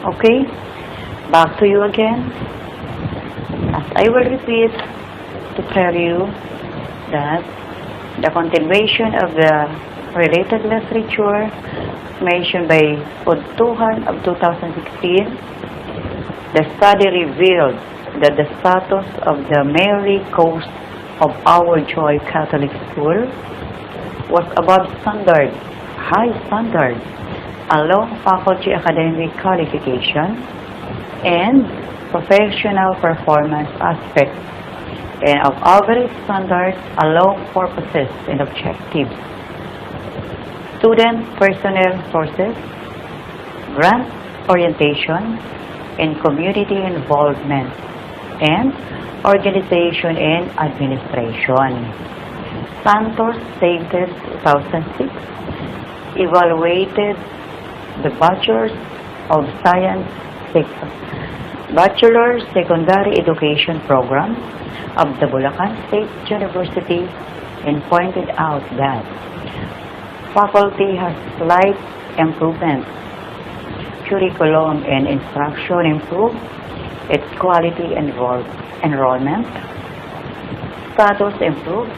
Okay, back to you again. As I will repeat to tell you that the continuation of the related literature mentioned by Podtuhan of 2016, the study revealed that the status of the Mary Coast of Our Joy Catholic School was above standard, high standard, along faculty academic qualification and professional performance aspects, and of average standards along purposes and objectives, student personnel sources, grant orientation, and community involvement, and organization and administration. Santos dated 2006 evaluated the Bachelor Secondary Education Program of the Bulacan State University and pointed out that faculty has slight improvement, curriculum and instruction improved, its quality and enrollment status improved,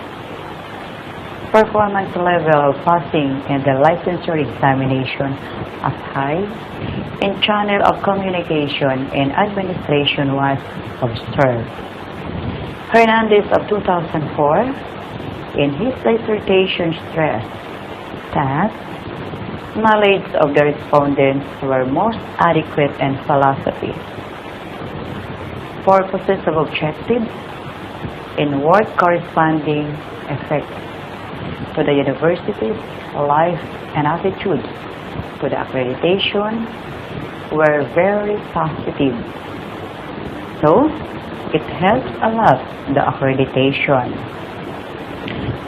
performance level of passing in the licensure examination as high, and channel of communication and administration was observed. Hernandez of 2004, in his dissertation, stressed that knowledge of the respondents were most adequate and philosophy, purposes of objectives, and work corresponding effect to the university's life and attitudes to the accreditation were very positive. So, it helps a lot, the accreditation.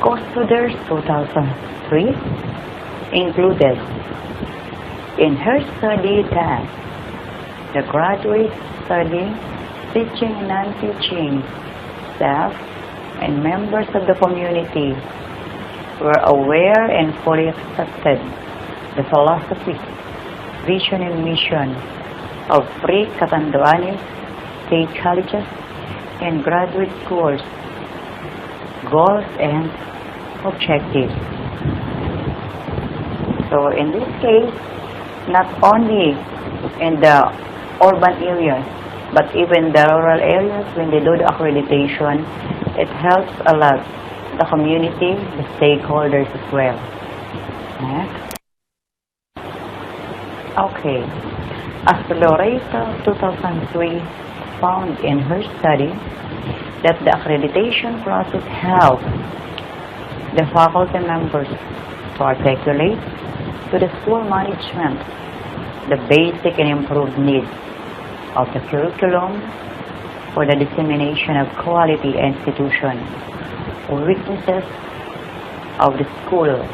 Co-students 2003 included in her study that the graduate study, teaching and non-teaching staff, and members of the community were aware and fully accepted the philosophy, vision, and mission of Free Catanduanes State Colleges and graduate schools, goals and objectives. So in this case, not only in the urban areas, but even the rural areas, when they do the accreditation, it helps a lot the community, the stakeholders as well. Next. Okay. As Loretta 2003 found in her study that the accreditation process helps the faculty members to articulate to the school management the basic and improved needs of the curriculum for the dissemination of quality institution, weaknesses of the school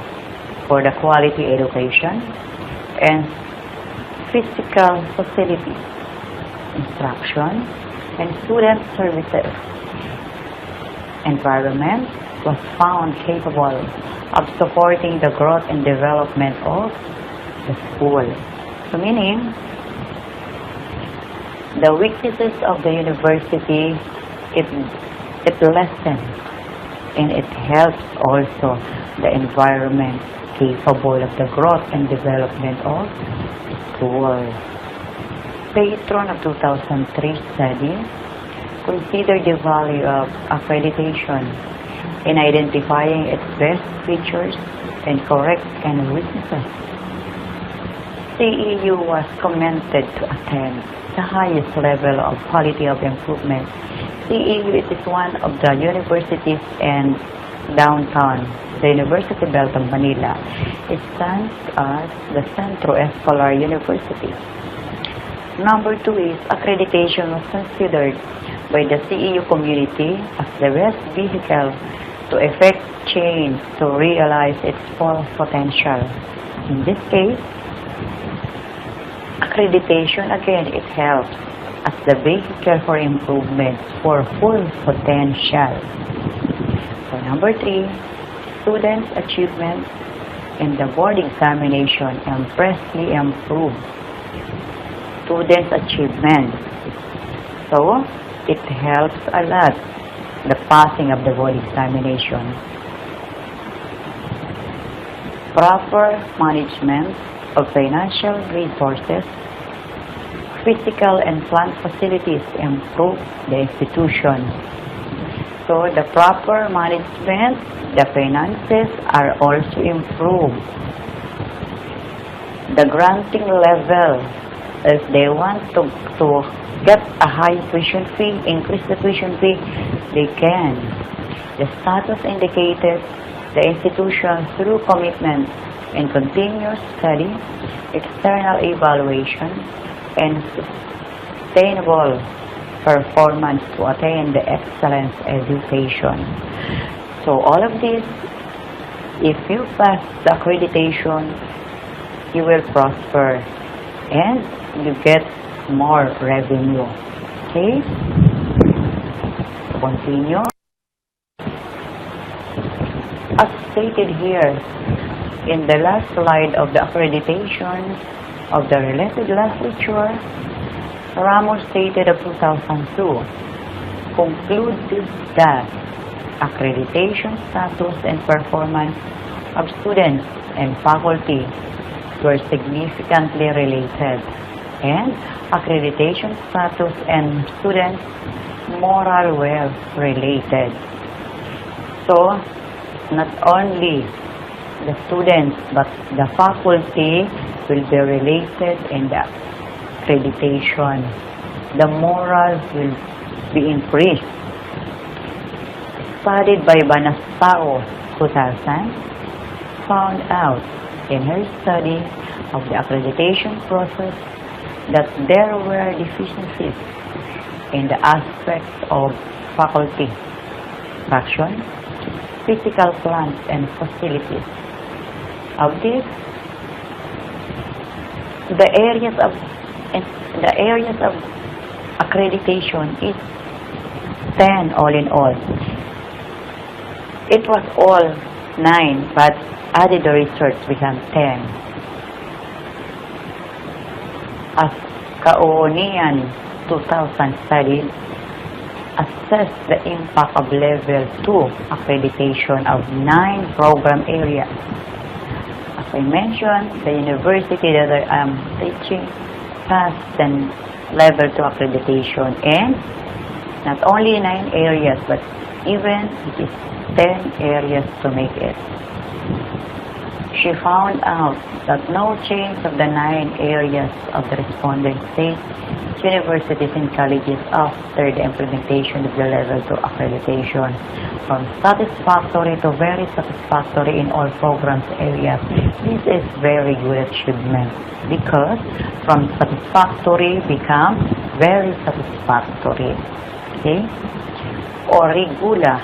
for the quality education, and physical facilities, instruction, and student services. Environment was found capable of supporting the growth and development of the school. So meaning, the weaknesses of the university, it lessens and it helps also the environment capable of the growth and development of school. Patron of 2003 study considered the value of accreditation in identifying its best features and correct any weaknesses. CEU was commended to attain the highest level of quality of improvement. CEU is one of the universities in downtown, the University of Belton, Manila. It stands as the Centro Escolar University. Number 2 is accreditation was considered by the CEU community as the best vehicle to effect change to realize its full potential. In this case, accreditation again, it helps as the vehicle for improvement for full potential. So number 3, students' achievements in the board examination impressively improved to students' achievement. So, it helps a lot, the passing of the board examination. Proper management of financial resources, physical and plant facilities improve the institution. So, the proper management, the finances are also improved. The granting level, if they want to get a high tuition fee, increase the tuition fee, they can. The status indicated the institution through commitment in continuous study, external evaluation, and sustainable performance to attain the excellence education. So all of this, if you pass the accreditation, you will prosper and you get more revenue. Okay? So continue. As stated here, in the last slide of the accreditation of the related literature, Ramos stated of 2002 concluded that accreditation status and performance of students and faculty were significantly related, and accreditation status and students' moral were related. So, not only the students but the faculty will be related in the accreditation. The morals will be increased. Studied by Banastao 2000, found out in her study of the accreditation process that there were deficiencies in the aspects of faculty, fraction, physical plants and facilities. Of this, the areas of accreditation is 10 all in all. It was all 9, but added the research became 10. As Kaonian 2000 studied, assessed the impact of level 2 accreditation of 9 program areas. As I mentioned, the university that I am teaching passed the level 2 accreditation, and not only 9 areas but even it is 10 areas to make it. She found out that no change of the 9 areas of the respondent states, universities and colleges after the implementation of the level 2 accreditation, from satisfactory to very satisfactory in all programs areas. This is very good achievement because from satisfactory become very satisfactory. Okay? Origula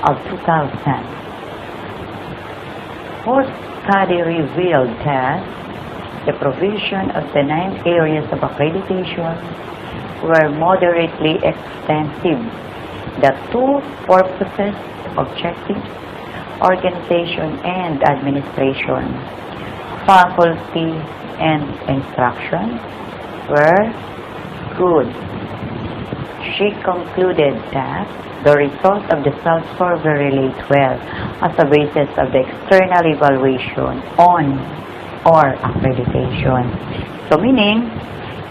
of 2000. Her study revealed that the provision of the 9 areas of accreditation were moderately extensive. The 2 purposes, objectives, organization and administration, faculty and instruction were good. She concluded that the results of the self-survey relate well as a basis of the external evaluation on or accreditation. So meaning,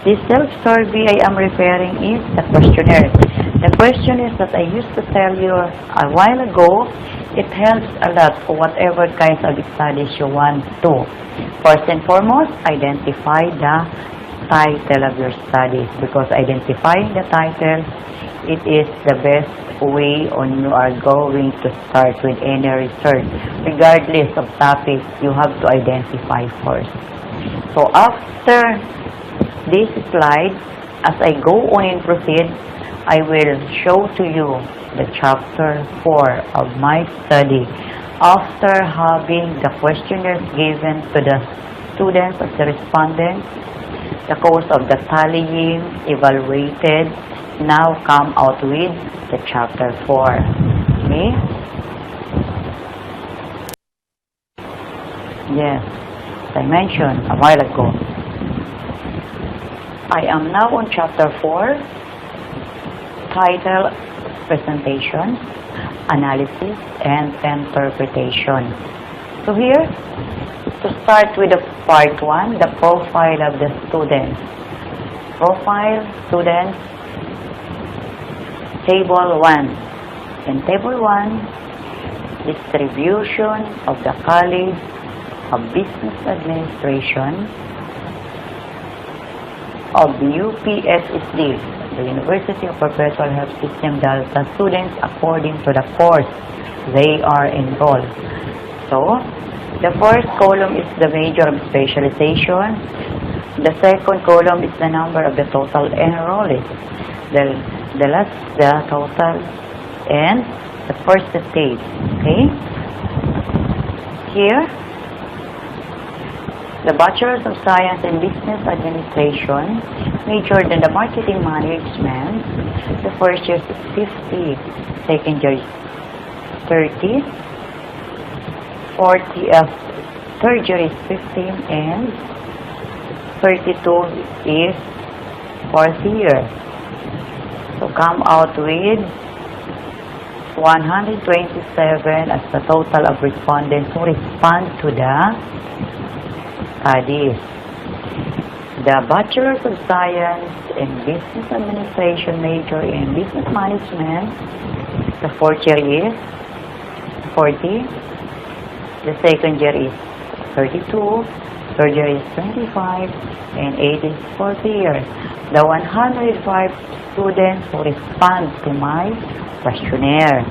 this self-survey I am referring is the questionnaire. The questionnaire that I used to tell you a while ago, it helps a lot for whatever kinds of studies you want to. First and foremost, identify the title of your studies, because identifying the title, it is the best way on you are going to start with any research. Regardless of topic, you have to identify first. So after this slide, as I go on and proceed, I will show to you the chapter 4 of my study. After having the questionnaires given to the students as the respondents, the course of the tallying evaluated, now come out with the chapter 4. Okay? Yes, as I mentioned a while ago. I am now on chapter 4, title Presentation, Analysis, and Interpretation. So here, to start with the part 1, the profile of the student. Profile, students, table 1. In table 1, distribution of the College of Business Administration of the UPSSD, the University of Perpetual Health System Delta students according to the course they are enrolled. So, the first column is the major of specialization. The second column is the number of the total enrollees. The last, the total, and the percentage. Okay? Here, the Bachelor's of Science in Business Administration majored in the Marketing Management. The first year is 50, second year is 30, third year is 15, and 32 is fourth year. So come out with 127 as the total of respondents who respond to the studies. The Bachelor's of Science in Business Administration major in Business Management, the fourth year is 40, the second year is 32, third year is 25, and 8 is fourth year. The 105 students who respond to my questionnaire.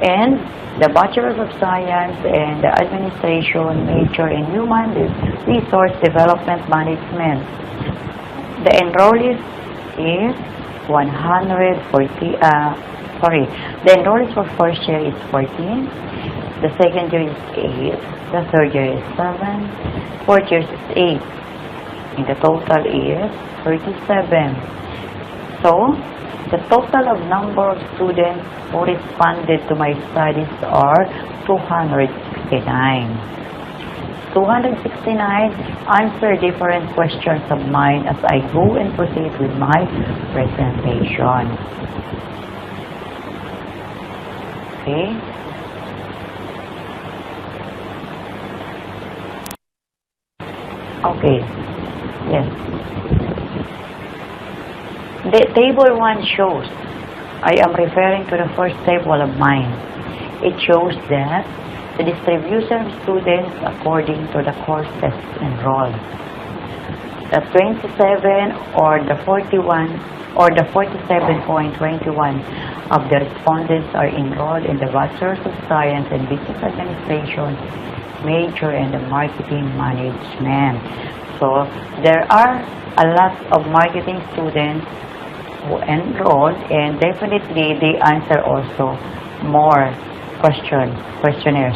And the Bachelor's of Science and the Administration major in Human Resource Development Management. The enrollees is 140, the enrollees for first year is 14, the second year is 8, the third year is 7, fourth year is 8, and the total is 37. So, the total of number of students who responded to my studies are 269. 269 answer different questions of mine as I go and proceed with my presentation. Okay? Okay. Yes. The table 1 shows, I am referring to the first table of mine. It shows that the distribution of students according to the courses enrolled. The 27 or the 41 or the 47.21 of the respondents are enrolled in the Bachelor's of Science and Business Administration major in the Marketing Management. So, there are a lot of marketing students who enrolled, and definitely they answer also more questionnaires.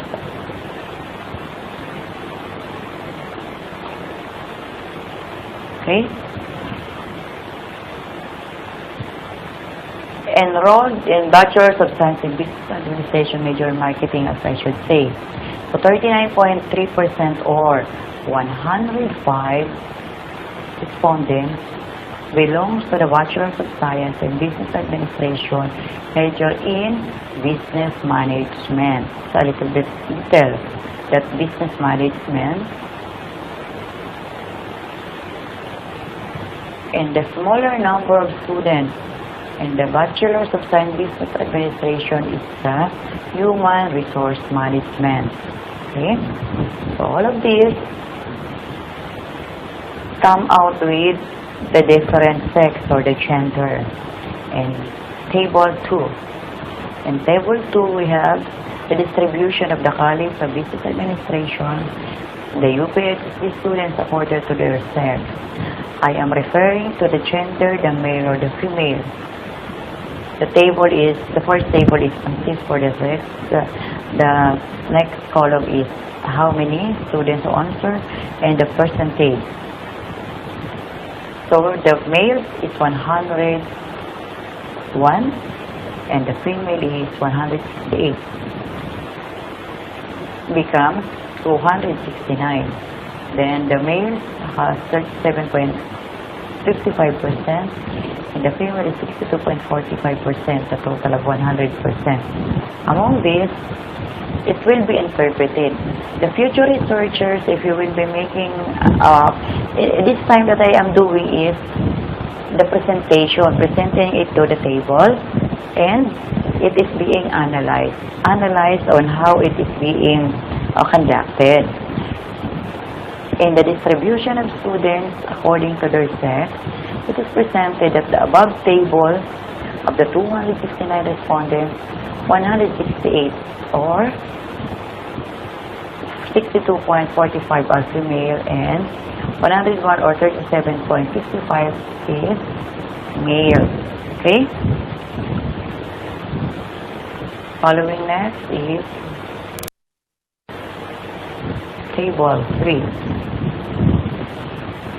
Okay? Enrolled in Bachelor's of Science in Business Administration major in Marketing, as I should say. So 39.3% or 105 respondents belongs to the Bachelor's of Science in Business Administration major in Business Management. So a little bit detail that Business Management, and the smaller number of students in the Bachelor's of Science Business Administration is the Human Resource Management. Okay? So all of these come out with the different sex or the gender. In table 2. In table 2 we have the distribution of the College of Business Administration, the UPSSD students according to their sex. I am referring to the gender, the male or the female. The first table is consists for the sex. The next column is how many students answer and the percentage. So the male is 101 and the female is 168. Becomes 269. Then the male has 37.3 55%, and the female is 62.45%, a total of 100%. Among these, it will be interpreted. The future researchers, if you will be making, this time that I am doing is the presentation, presenting it to the table, and it is being analyzed on how it is being conducted. In the distribution of students according to their sex, it is presented that the above table of the 269 respondents, 168 or 62.45 are female and 101 or 37.55 is male. Okay? Following next is Table 3.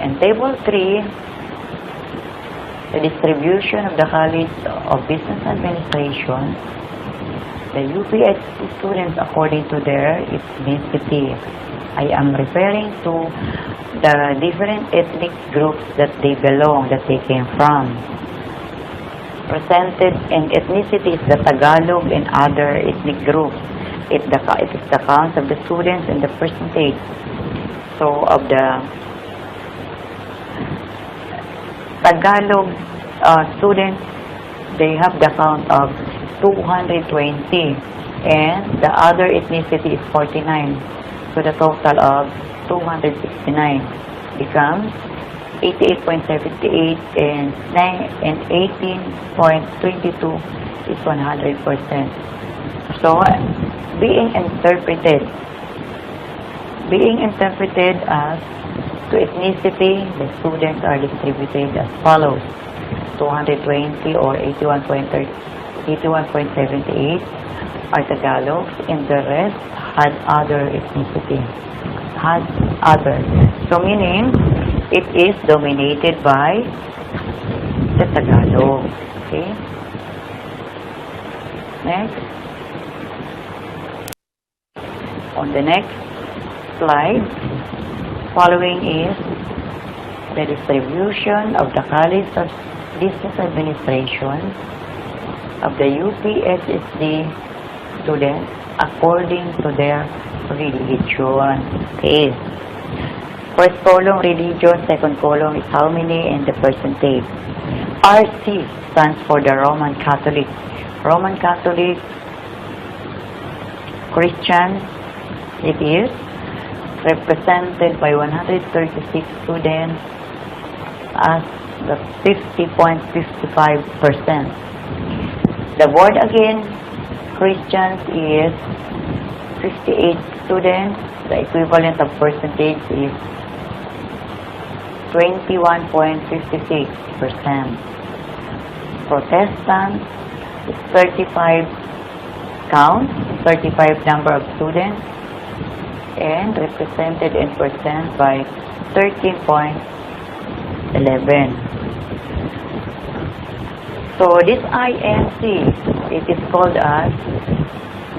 In Table 3, the distribution of the College of Business Administration, the UPHC students according to their ethnicity. I am referring to the different ethnic groups that they belong, that they came from. Presented in ethnicity is the Tagalog and other ethnic groups. It is the count of the students and the percentage. So of the Tagalog students, they have the count of 220, and the other ethnicity is 49. So the total of 269 becomes 88.78 and 18.22 is 100%. So being interpreted as to ethnicity, the students are distributed as follows: 220 or 81.78 are Tagalogs, and the rest had other ethnicity. So meaning, it is dominated by the Tagalog. Okay? Next. On the next slide, following is the distribution of the College of Business Administration of the UPHSD students according to their religion. Okay. First column, religion. Second column is how many and the percentage. RC stands for the Roman Catholic. Roman Catholic, Christian, it is represented by 136 students as the 50.55%. The board again, Christians, is 58 students. The equivalent of percentage is 21.56%. Protestants is 35 count, 35 number of students, and represented in percent by 13.11. So this INC, it is called as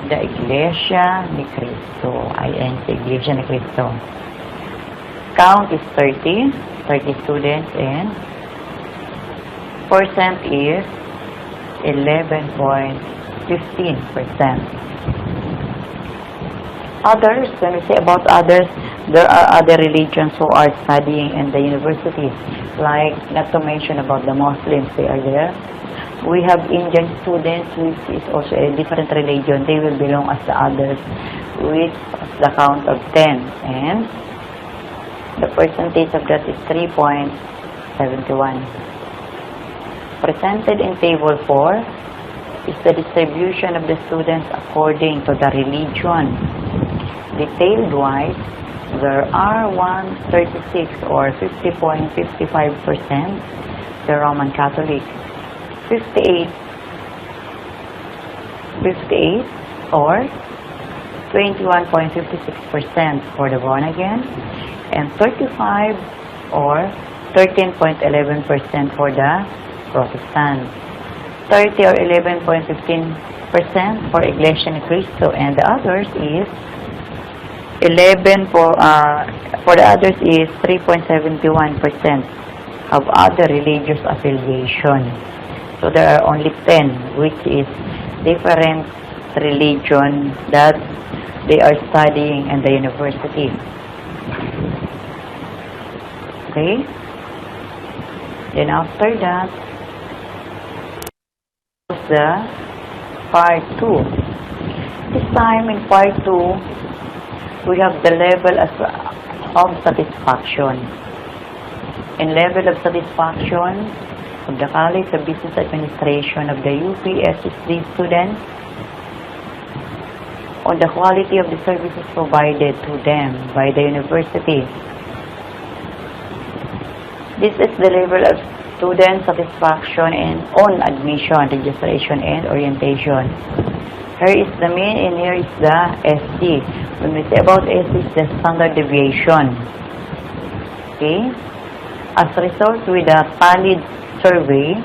the Iglesia ni Cristo. INC, Iglesia ni Cristo. Count is 30 students, and percent is 11.15%. Others, when we say about others, there are other religions who are studying in the universities, like, not to mention about the Muslims, they are there. We have Indian students, which is also a different religion. They will belong as the others, with the count of 10, and the percentage of that is 3.71. Presented in table 4 is the distribution of the students according to the religion. Detailed wise, there are 136 or 50.55% the Roman Catholic, 58 or 21.56% for the born again, and 35 or 13.11% for the Protestant, 30 or 11.15% for Iglesia ni Cristo, and the others is 11 for the others is 3.71%. have other religious affiliation. So there are only 10, which is different religion that they are studying in the university. Okay? Then after that, the part 2. This time in part 2, we have the level of satisfaction. In level of satisfaction of the College of Business Administration of the UPSSD students on the quality of the services provided to them by the university. This is the level of student satisfaction on admission, registration, and orientation. Here is the mean and here is the ST. When we say about ST, it's the standard deviation. Okay? As a result, with the PALID survey,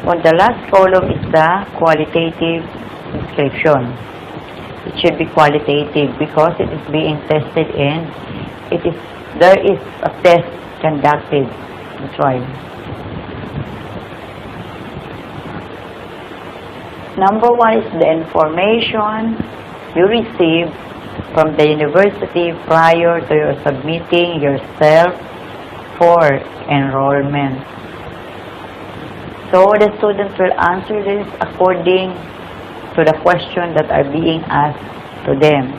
on the last column is the qualitative description. It should be qualitative because it is being tested and there is a test conducted. That's right. Number 1 is the information you receive from the university prior to your submitting yourself for enrollment. So the students will answer this according to the question that are being asked to them.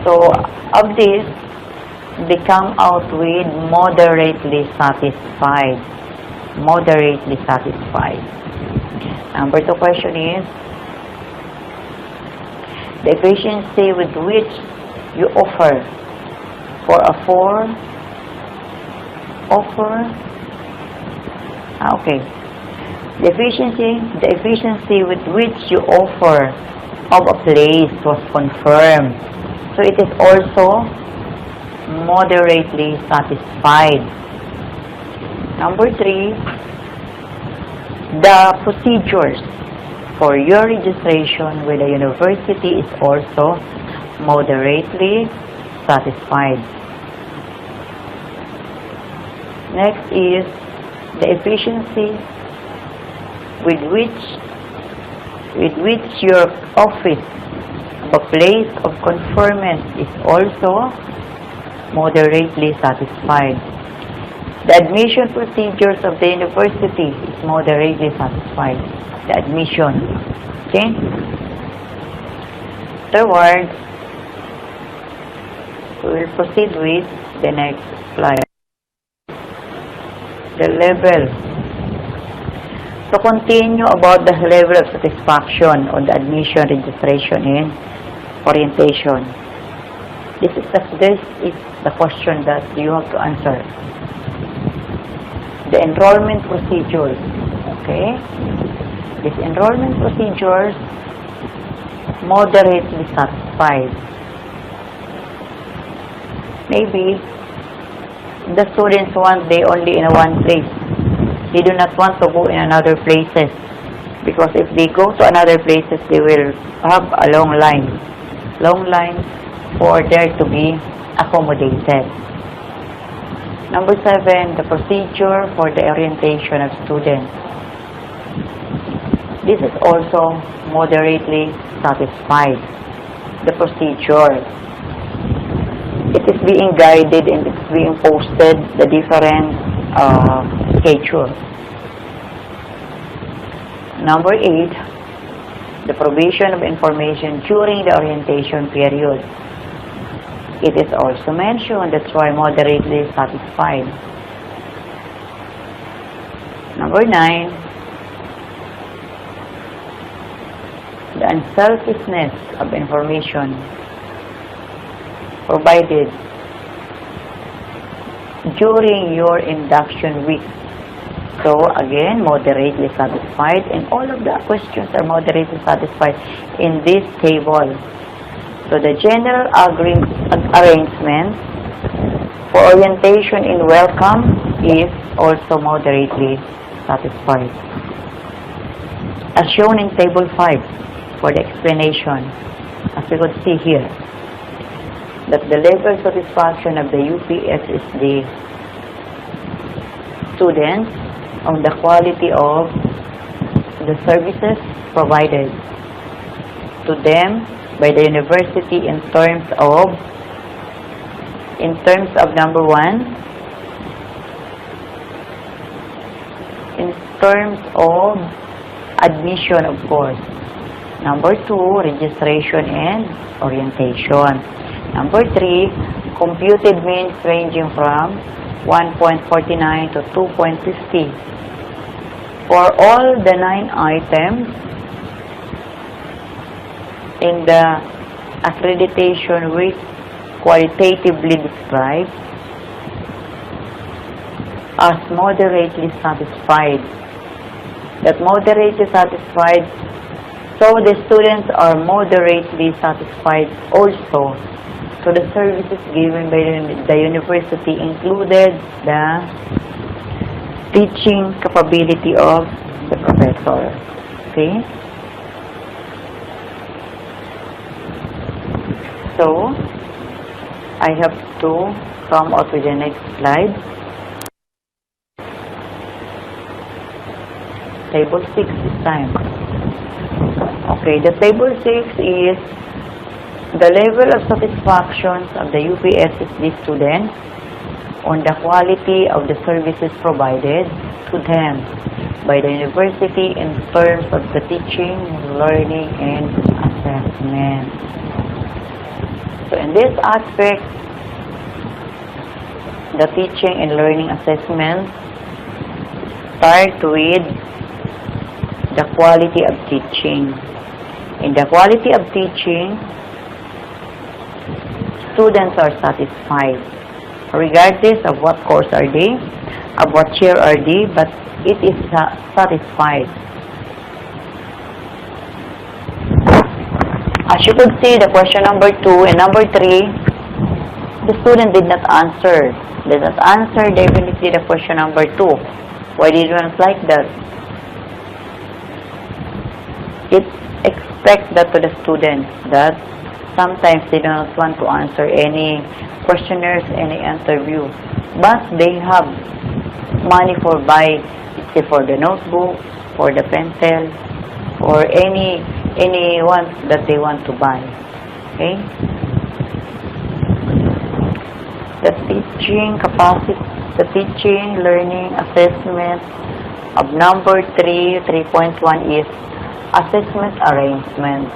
So of this, they come out with moderately satisfied. Moderately satisfied. Number 2 question is the efficiency with which you offer for a The efficiency with which you offer of a place was confirmed. So it is also moderately satisfied. Number 3, the procedures for your registration with the university is also moderately satisfied. Next is the efficiency with which your office or place of conferment is also moderately satisfied. The admission procedures of the university is moderately satisfied. The admission. Okay? Afterwards, we will proceed with the next slide. The level. To continue about the level of satisfaction on the admission, registration, and orientation. This is the question that you have to answer. The enrollment procedures. Okay? These enrollment procedures moderately satisfied. Maybe the students want they only in one place. They do not want to go in another places because if they go to another places, they will have a long line for there to be accommodated. Number 7, the procedure for the orientation of students. This is also moderately satisfied. The procedure. It is being guided and it's being posted the different schedule. Number 8, the provision of information during the orientation period. It is also mentioned, that's why moderately satisfied. Number 9, the unselfishness of information provided during your induction week. So again, moderately satisfied, and all of the questions are moderately satisfied in this table. So the general arrangement for orientation in welcome is also moderately satisfied. As shown in table 5 for the explanation, as we could see here. that the level of satisfaction of the UPSSD students on the quality of the services provided to them by the university in terms of number one, in terms of admission, of course. Number two, registration and orientation. Number three, computed means ranging from 1.49 to 2.50. For all the 9 items in the accreditation which qualitatively described as moderately satisfied. That moderately satisfied, so the students are moderately satisfied also to the services given by the university, included the teaching capability of the professor. Okay? So, I have to come out with the next slide. Table 6 this time. Okay, the table 6 is the level of satisfaction of the UPSSD students on the quality of the services provided to them by the university in terms of the teaching, learning, and assessment. So in this aspect, the teaching and learning assessment start with the quality of teaching. In the quality of teaching, students are satisfied regardless of what course are they, of what chair are they, but it is satisfied. As you could see, the question number 2 and number 3, the student did not answer. Did not answer definitely the question number 2. Why did you not like that? It expects that to the students that sometimes they do not want to answer any questionnaires, any interview, but they have money for buy, say for the notebook, for the pencil, or any one that they want to buy. Okay? The teaching capacity, the teaching learning assessment of number 3.1 is assessment arrangement.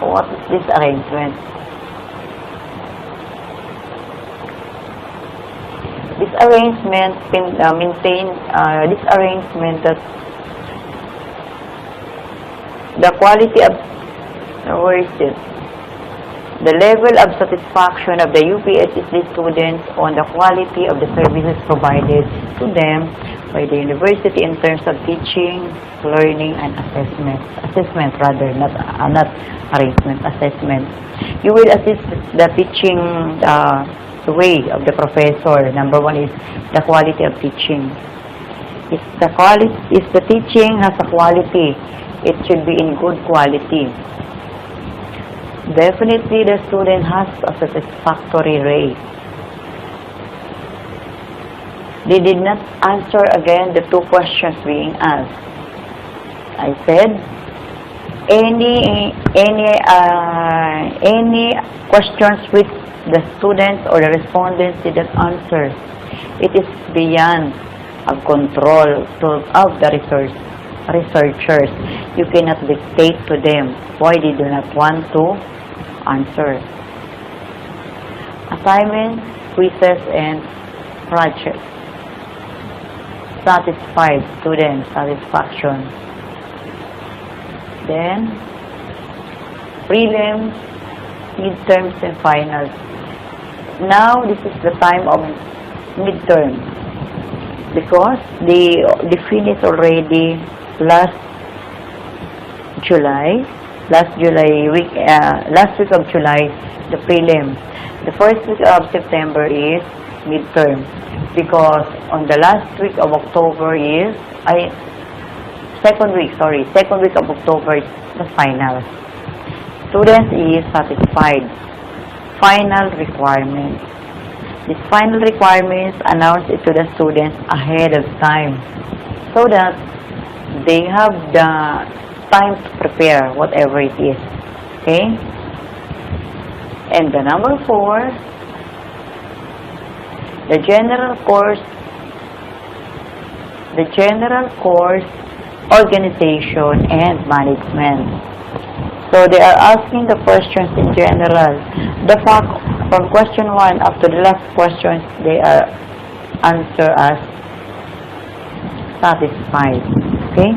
What is this arrangement? This arrangement this arrangement that the quality of where is it? The level of satisfaction of the UPSSD students on the quality of the services provided to them by the university in terms of teaching, learning, and assessment. Assessment rather, not arrangement, assessment. You will assess the teaching the way of the professor. Number 1 is the quality of teaching. If the teaching has a quality, it should be in good quality. Definitely, the student has a satisfactory rate. They did not answer again the 2 questions being asked. I said, any questions which the students or the respondents did not answer, it is beyond of control of the researchers. You cannot dictate to them why they do not want to answer. Assignment, quizzes, and projects. Satisfied student satisfaction. Then, prelims, midterms, and finals. Now, this is the time of midterm because they finished already last week of July, the prelim. The first week of September is midterm because on the last week of October is second week of October is the final. Students is satisfied. final requirements. These final requirements announce it to the students ahead of time so that they have the time to prepare whatever it is. Okay? And the number 4, the general course organization and management. So they are asking the questions in general. The fact from question 1 up to the last questions, they are answer as satisfied. Okay?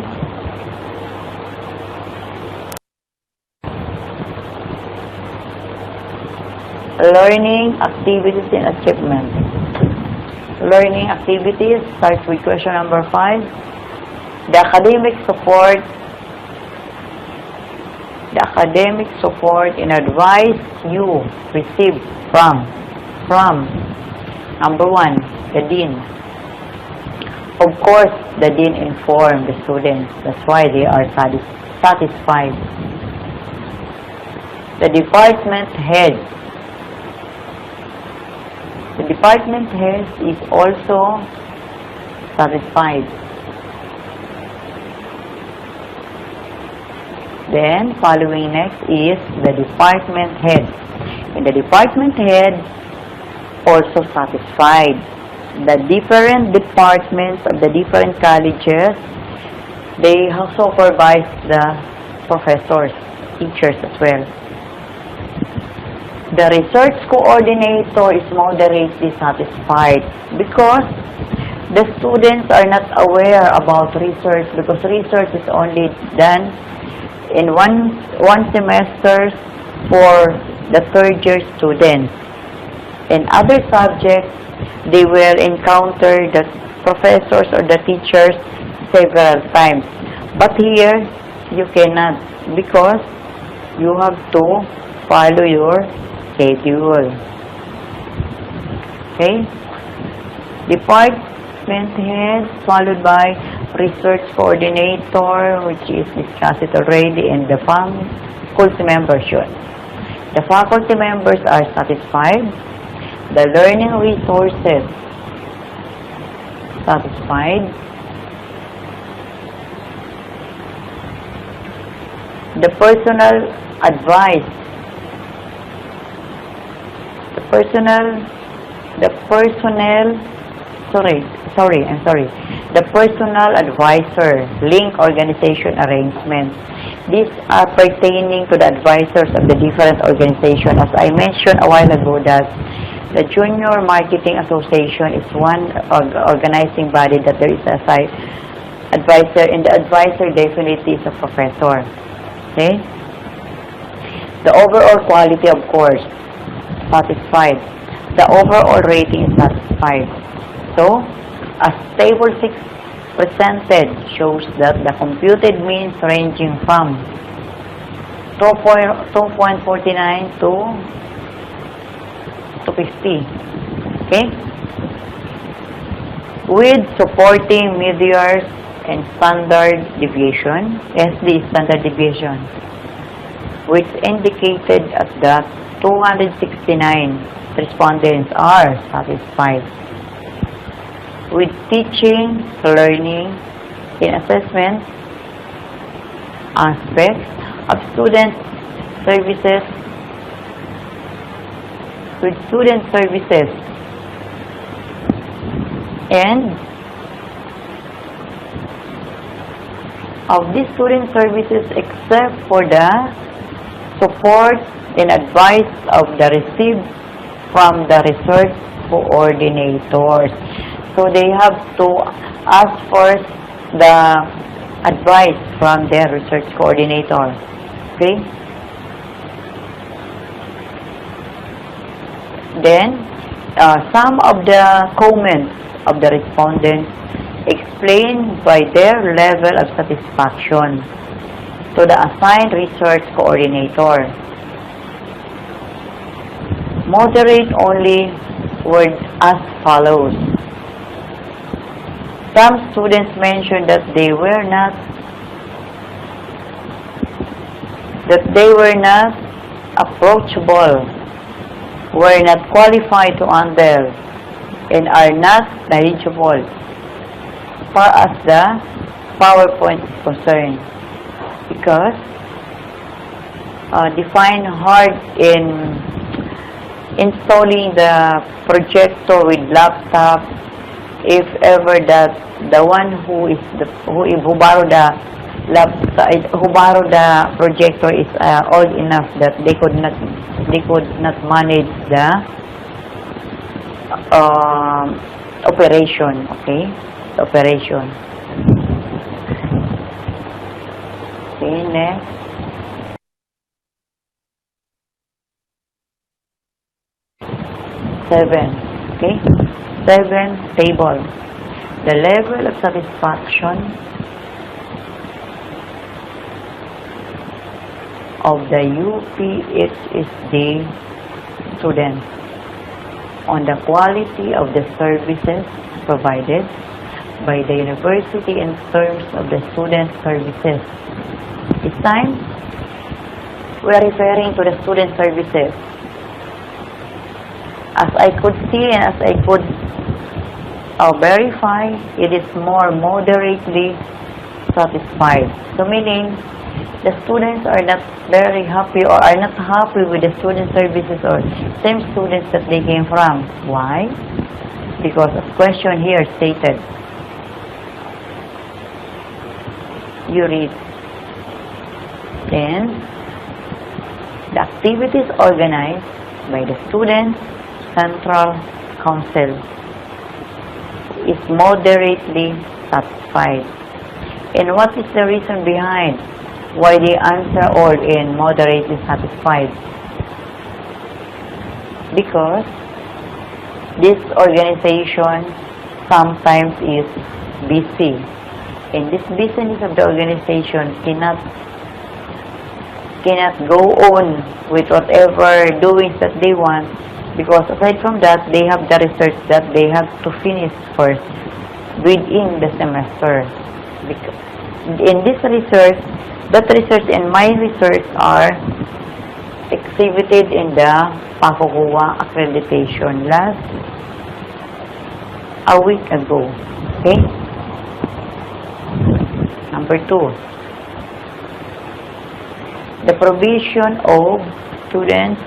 Learning activities and achievement. Learning activities starts with question number 5. The academic support and advice you receive from number 1, the dean. Of course, the dean informed the students. That's why they are satisfied. The department head. The department head is also satisfied. Then, following next is the department head. And the department head also satisfied. The different departments of the different colleges, they supervise the professors, teachers as well. The research coordinator is moderately satisfied because the students are not aware about research, because research is only done in one semester for the third year students. In other subjects, they will encounter the professors or the teachers several times. But here, you cannot, because you have to follow your schedule. Okay? Department head followed by research coordinator, which is discussed already, and the faculty membership. The faculty members are satisfied. The learning resources satisfied. The personal advice. The personal advisor, link organization arrangement. These are pertaining to the advisors of the different organizations. As I mentioned a while ago, that the Junior Marketing Association is one organizing body that there is a advisor, and the advisor definitely is a professor. Okay? The overall quality, of course, satisfied. The overall rating is satisfied. So, a stable 6 presented shows that the computed means ranging from 2.49 to 50. Okay? With supporting medians and standard deviation, SD standard deviation, which indicated at that 269 respondents are satisfied. With teaching, learning, and assessment aspects of student services, and of these student services, except for the support and advice of the received from the research coordinators. So they have to ask first the advice from their research coordinator. Okay? Then, some of the comments of the respondents explained by their level of satisfaction to the assigned research coordinator. Moderate only words as follows. Some students mentioned that they were not approachable were not qualified to handle and are not knowledgeable far as the PowerPoint is concerned, because define hard in installing the projector with laptop, if ever that the one who borrow the laptop, who borrow the projector is old enough that they could not manage the operation. Okay, the operation. Okay, next. Okay, 7, table. The level of satisfaction of the UPHSD students on the quality of the services provided by the university in terms of the student services. This time, we are referring to the student services. As I could see and as I could verify, it is more moderately satisfied. So meaning, the students are not very happy or are not happy with the student services or same students that they came from. Why? Because as question here stated, you read, then the activities organized by the students Central Council is moderately satisfied. And what is the reason behind why they answer all in moderately satisfied? Because this organization sometimes is busy, and this business of the organization cannot go on with whatever doings that they want, because aside from that, they have the research that they have to finish first within the semester. In this research, that research and my research are exhibited in the PACOCUA accreditation a week ago. Okay? Number 2. The provision of student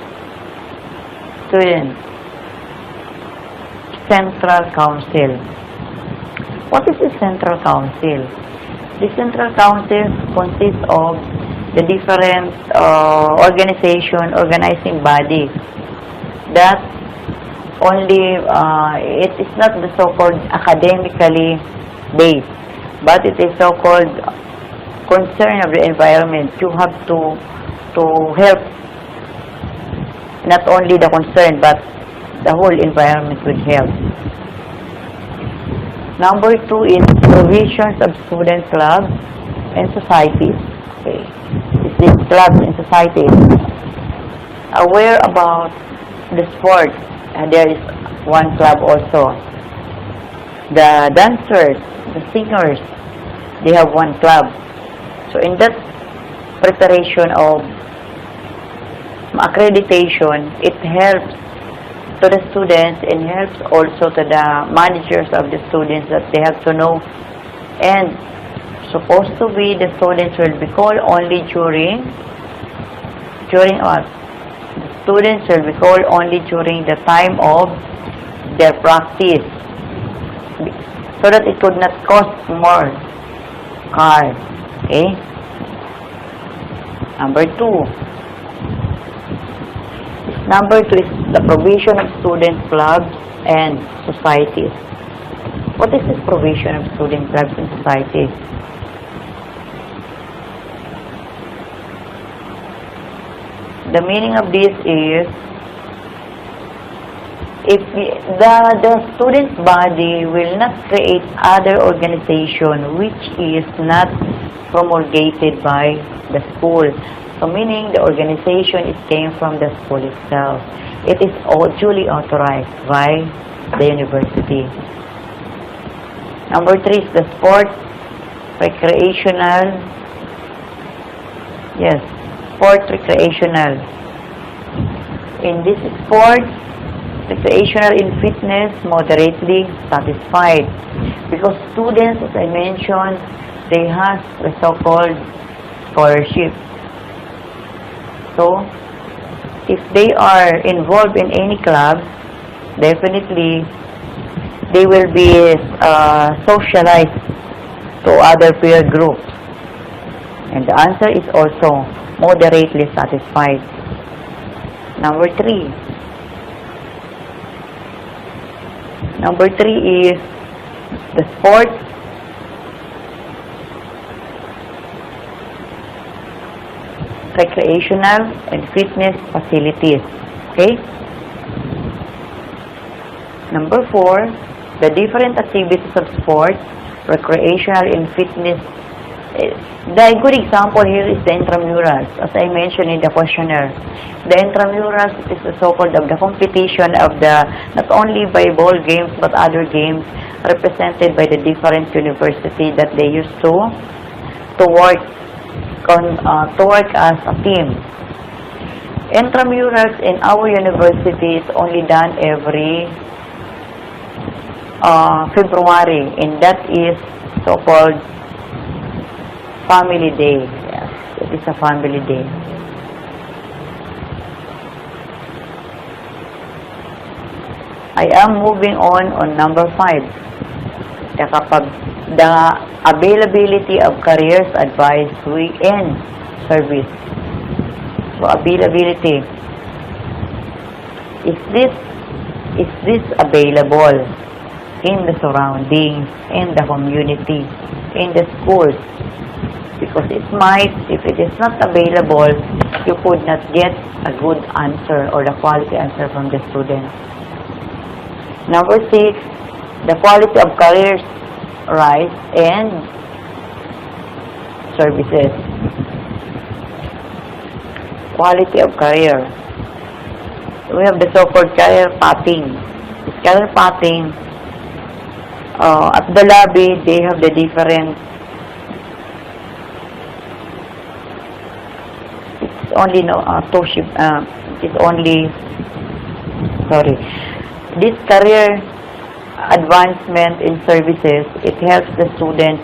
Central Council. What is the Central Council? The Central Council consists of the different organizing body that only, it is not the so-called academically based, but it is so-called concern of the environment. You have to help not only the concern, but the whole environment will help. Number 2 is provisions of student clubs and societies. Okay, these clubs and societies. Aware about the sport, and there is one club also. The dancers, the singers, they have one club. So in that preparation of accreditation, it helps to the students and helps also to the managers of the students that they have to know. And supposed to be the students will be called only during what? The students will be called only during the time of their practice, so that it could not cost more card. Okay? Number 2. Number 2 is the provision of student clubs and societies. What is this provision of student clubs and societies? The meaning of this is, if the student body will not create other organization which is not promulgated by the school. So meaning the organization came from the school itself. It is all duly authorized by the university. Number 3 is the sport recreational. Yes, sport recreational. In this sport, recreational in fitness, moderately satisfied. Because students, as I mentioned, they have the so-called scholarship. So, if they are involved in any club, definitely they will be socialized to other peer groups. And the answer is also moderately satisfied. Number 3. Number 3 is the sports recreational and fitness facilities. Okay? Number 4, the different activities of sports, recreational and fitness. The good example here is the intramurals, as I mentioned in the questionnaire. The intramurals is the so-called of the competition of the not only by ball games but other games represented by the different university that they used to work as a team. Intramurals in our university is only done every February, and that is so-called Family Day. Yes, it is a family day. I am moving on number 5. The availability of careers advice weekend service. So availability. Is this available in the surroundings, in the community, in the schools? Because it might, if it is not available, you could not get a good answer or the quality answer from the student. Number 6, the quality of careers rights and services. Quality of career. We have the so-called career pathing. This career pathing, at the lobby, they have the different. It's only this career advancement in services, it helps the students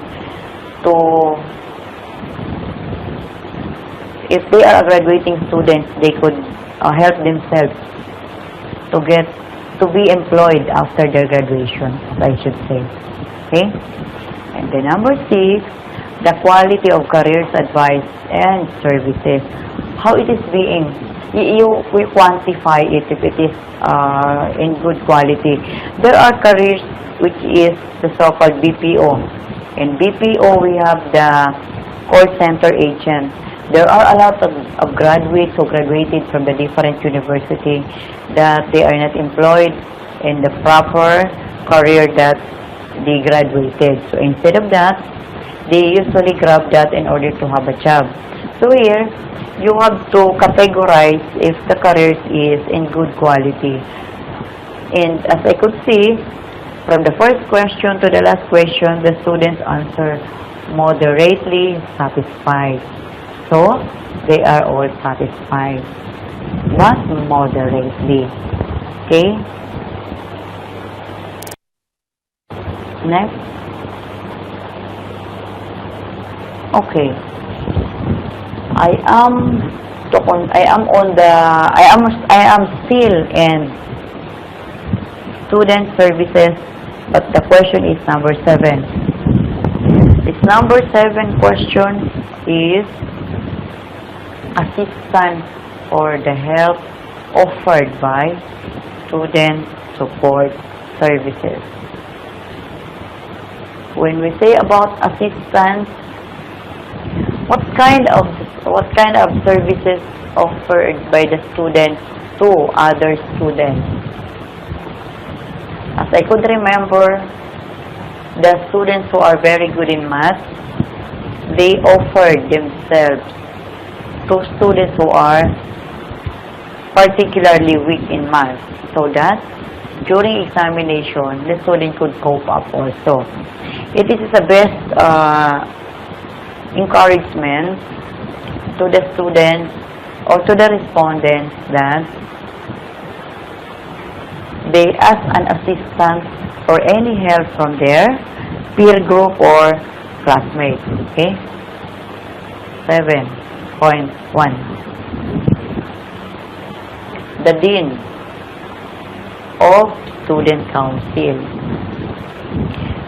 to, if they are a graduating students, they could help themselves to be employed after their graduation, I should say. Okay? And the number 6, the quality of careers advice and services. How it is being, we quantify it if it is in good quality. There are careers which is the so-called BPO. In BPO, we have the call center agent. There are a lot of graduates who graduated from the different university that they are not employed in the proper career that they graduated. So instead of that, they usually grab that in order to have a job. So here, you have to categorize if the career is in good quality. And as I could see, from the first question to the last question, the students answer moderately satisfied. So, they are all satisfied. Not moderately. Okay? Next. Okay. I am still in student services, but the question is number 7. This number 7 question is assistance for the help offered by student support services. When we say about assistance, what kind of services offered by the students to other students? As I could remember, the students who are very good in math, they offered themselves to students who are particularly weak in math, so that during examination, the student could cope up also. It is the best encouragement to the students or to the respondents that they ask an assistance or any help from their peer group or classmates. Okay? 7.1. The Dean of Student Council.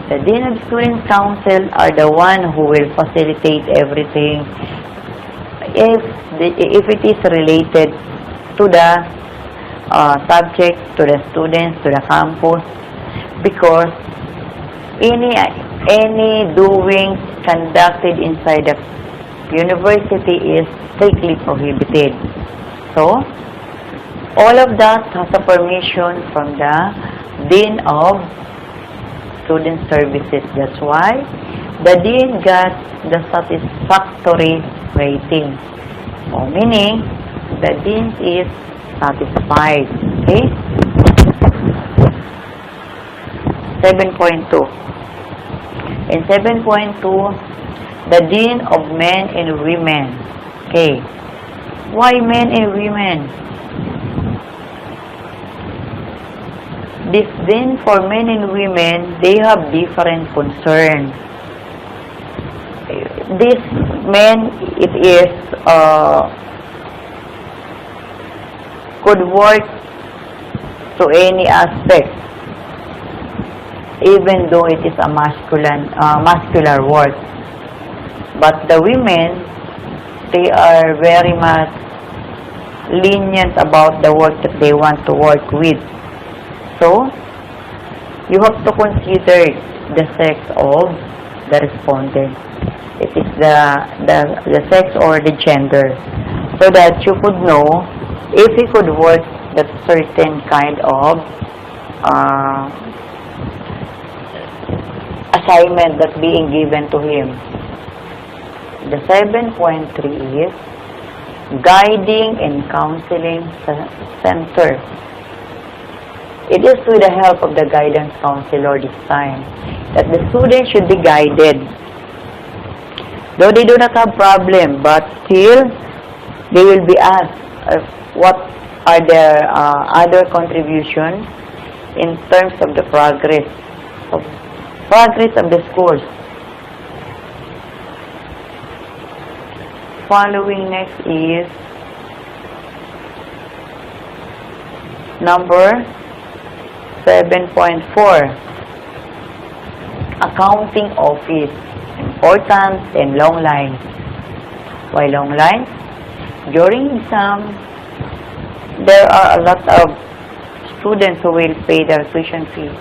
The Dean of Student Council are the one who will facilitate everything if it is related to the subject, to the students, to the campus, because any doings conducted inside the university is strictly prohibited. So, all of that has a permission from the Dean of Student Services. That's why the Dean got the satisfactory rating. So, meaning, the Dean is satisfied. Okay? 7.2. In 7.2, the Dean of Men and Women. Okay. Why men and women? This Dean for men and women, they have different concern. This men, it is, could work to any aspect, even though it is a muscular work. But the women, they are very much lenient about the work that they want to work with. So, you have to consider the sex of the respondent. It is the sex or the gender, so that you could know if he could work that certain kind of assignment that's being given to him. The 7.3 is Guiding and Counseling Center. It is with the help of the guidance counselor this time that the students should be guided. Though they do not have problem, but still they will be asked what are their other contributions in terms of the progress of the schools. Following next is number 7.4, Accounting Office. Important and long lines. Why long lines? During exam, there are a lot of students who will pay their tuition fee.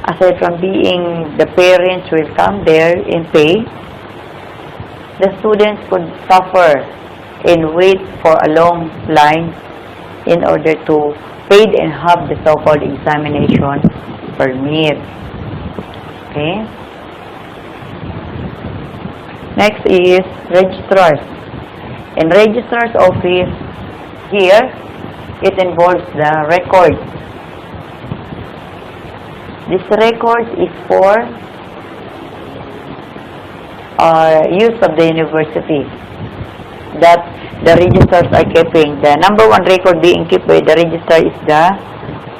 Aside from being, the parents will come there and pay, the students could suffer and wait for a long line in order to pay and have the so-called examination permit. Okay? Next is registrars. In registrar's office, here, it involves the record. This record is for use of the university that the registrars are keeping. The number one record being kept by the registrar is the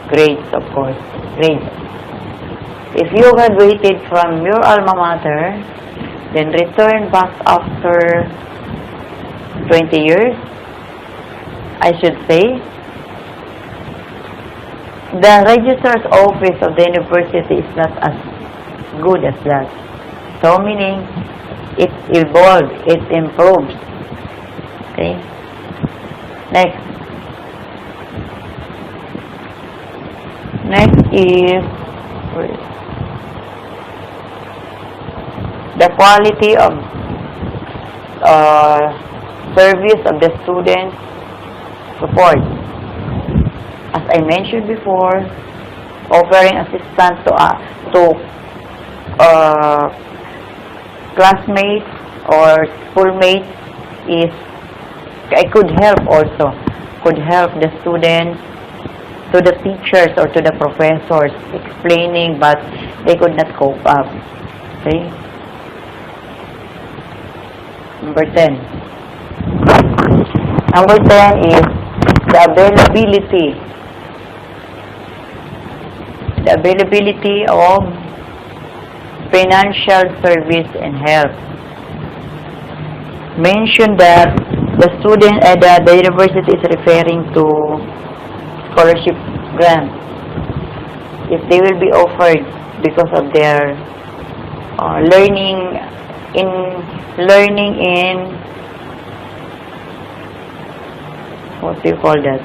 grades, of course. Grades. If you graduated from your alma mater, then return back after 20 years, I should say, the registrar's office of the university is not as good as that. So, meaning, it evolves, it improves. Okay? Next. Next is the quality of service of the student support. As I mentioned before, offering assistance to classmates or schoolmates could help also. Could help the students to the teachers or to the professors explaining, but they could not cope up. Okay? Number 10. Number 10 is the availability the availability of financial service and help. Mention that the student at the university is referring to scholarship grant. If they will be offered because of their learning in what do you call that?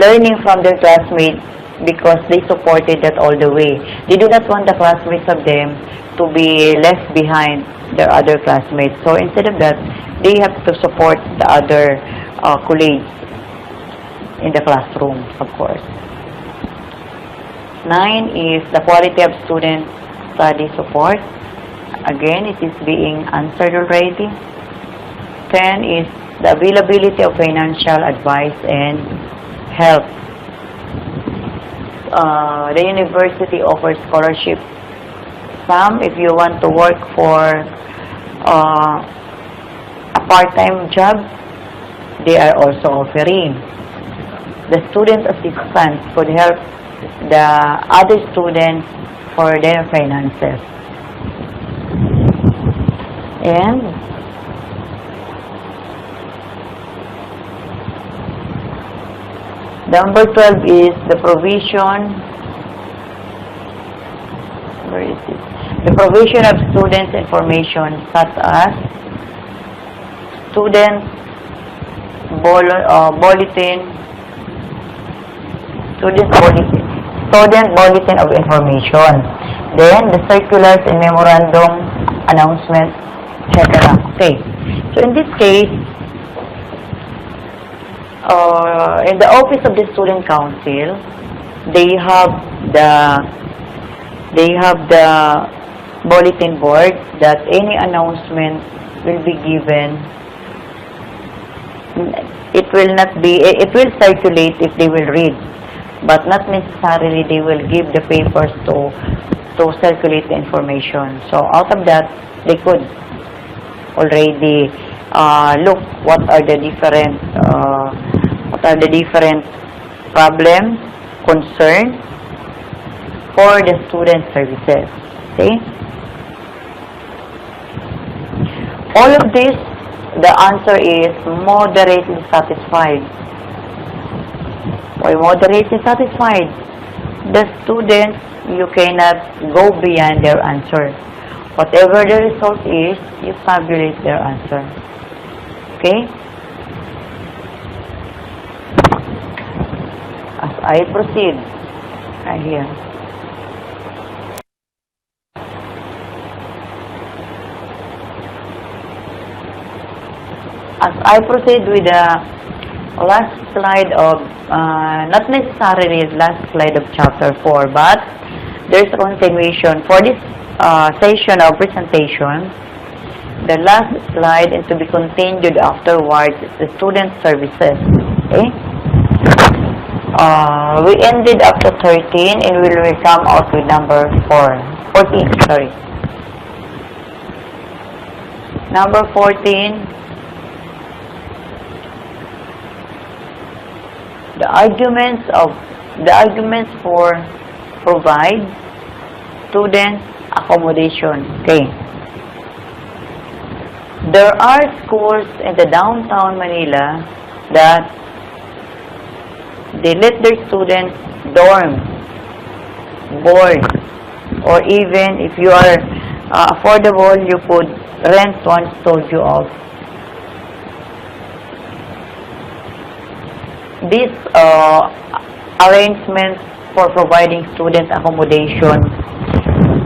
Learning from their classmates because they supported that all the way. They do not want the classmates of them to be left behind their other classmates. So instead of that, they have to support the other colleagues in the classroom, of course. 9 is the quality of student study support. Again, it is being answered already. 10 is the availability of financial advice and help. The university offers scholarship. Some, if you want to work for a part-time job, they are also offering. The student assistance could help the other students for their finances. And number 12 is the provision. Where is it? The provision of students' information such as student bulletin, student bulletin of information. Then the circulars and memorandum announcements, etc. Okay. So in this case, in the office of the student council, they have the bulletin board that any announcement will be given. It will circulate if they will read, but not necessarily they will give the papers to circulate the information. So out of that, they could already look what are the different problems, concerns for the student services. Okay? All of this, the answer is moderately satisfied. Why moderately satisfied? The students, you cannot go beyond their answer. Whatever the result is, you tabulate their answer. Okay? As I proceed, right here. As I proceed with the last slide of, not necessarily last slide of chapter 4, but there's a continuation for this session of presentation. The last slide and to be continued afterwards is the student services. Okay? We ended up to 13 and we will come out with number 14, sorry. Number 14, the arguments for provide student accommodation. Okay. There are schools in the downtown Manila that they let their students dorm, board, or even if you are affordable, you could rent one studio of. These arrangements for providing student accommodation,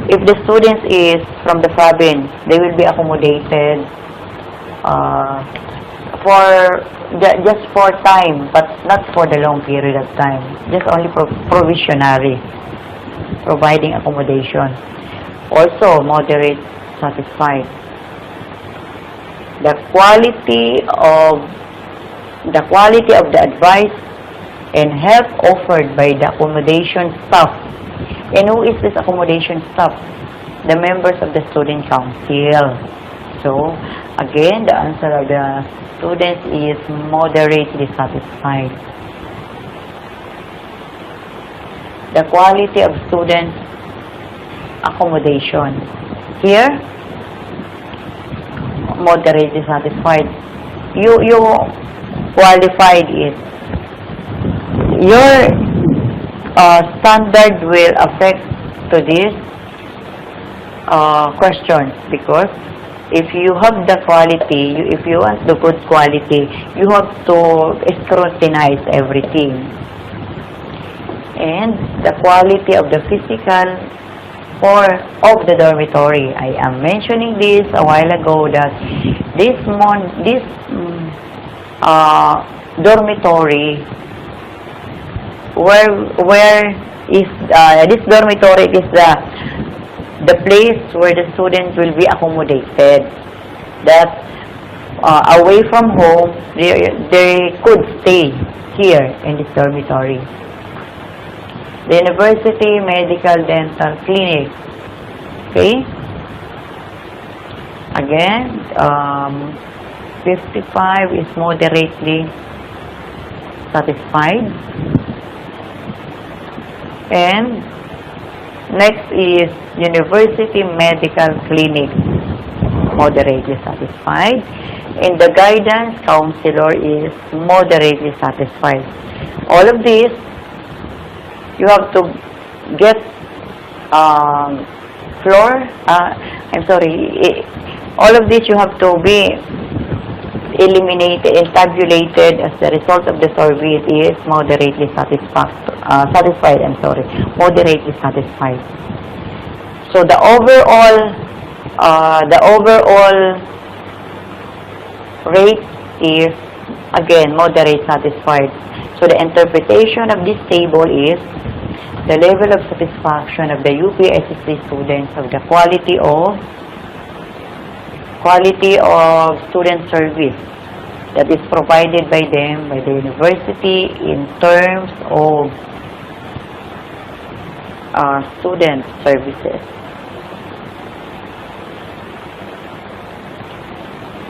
if the student is from the province, they will be accommodated just for time, but not for the long period of time. Just only provisionary, providing accommodation. Also, moderate satisfied. The quality of the advice and help offered by the accommodation staff. And who is this accommodation staff? The members of the student council. So, again, the answer of the students is moderately satisfied. the quality of student accommodation. Here, moderately satisfied. You qualified it. Your standard will affect to this questions, because if you have the quality, if you want the good quality, you have to scrutinize everything. And the quality of the physical of the dormitory. I am mentioning this a while ago that this dormitory, where is this dormitory is the place where the students will be accommodated, that away from home they could stay here in this dormitory. The University Medical Dental Clinic. Okay? Again, 55 is moderately satisfied. And next is University Medical Clinic, moderately satisfied. And the guidance counselor is moderately satisfied. All of this, you have to get all of this you have to be eliminated and tabulated as the result of the survey. It is moderately satisfied. Moderately satisfied. So the overall rate is again moderate satisfied. So the interpretation of this table is the level of satisfaction of the UPSC students of the quality of student service that is provided by them, by the university, in terms of student services.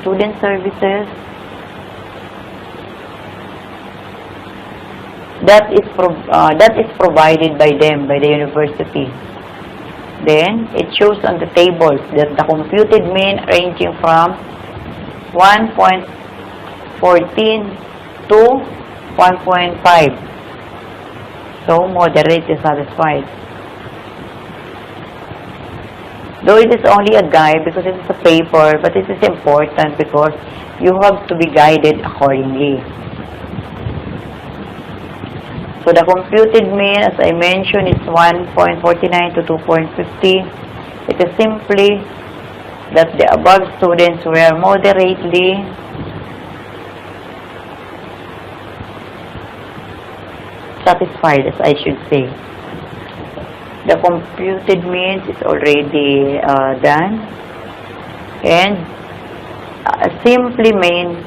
Student services that is provided by them, by the university. Then it shows on the tables that the computed mean ranging from 1.14 to 1.5. So moderately satisfied. Though it is only a guide because it is a paper, but it is important because you have to be guided accordingly. So the computed mean, as I mentioned, is 1.49 to 2.50. It is simply that the above students were moderately satisfied, as I should say. The computed means is already done, and simply mean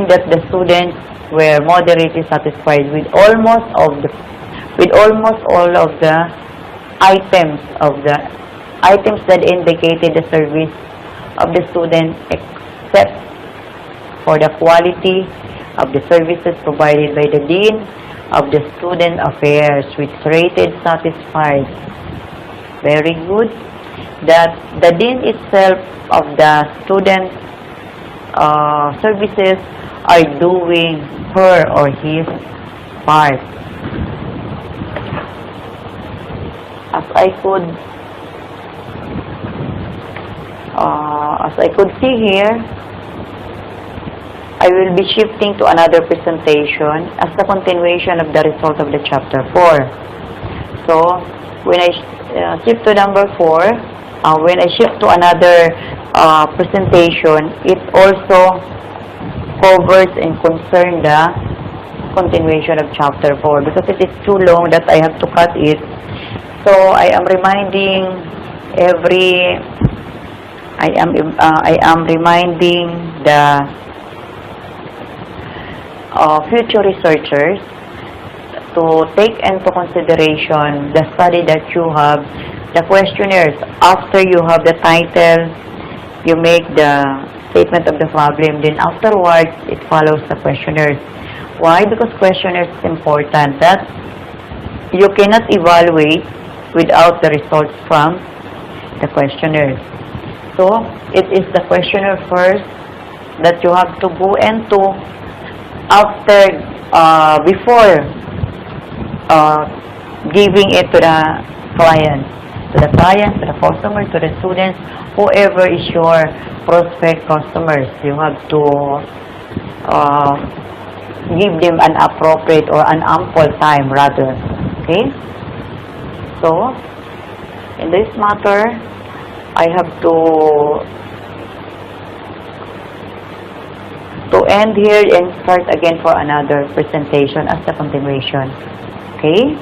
that the students were moderately satisfied with almost all of the items that indicated the service of the student, except for the quality of the services provided by the Dean of the Student Affairs, which rated satisfied. Very good. That the Dean itself of the student services are doing her or his part. As I could see here, I will be shifting to another presentation as the continuation of the result of the chapter 4. So when I shift to number 4, when I shift to another presentation, it also covers and concerns the continuation of chapter 4 because it is too long that I have to cut it. So I am reminding the future researchers to take into consideration the study that you have, the questionnaires. After you have the title, you make the statement of the problem, then afterwards it follows the questionnaires. Why? Because questionnaires is important. That you cannot evaluate without the results from the questionnaire. So, it is the questionnaire first that you have to go into after, before giving it to the client, to the customer, to the students, whoever is your prospect customers. You have to give them an appropriate or an ample time rather. Okay? So, in this matter, I have to end here and start again for another presentation as the continuation. Okay?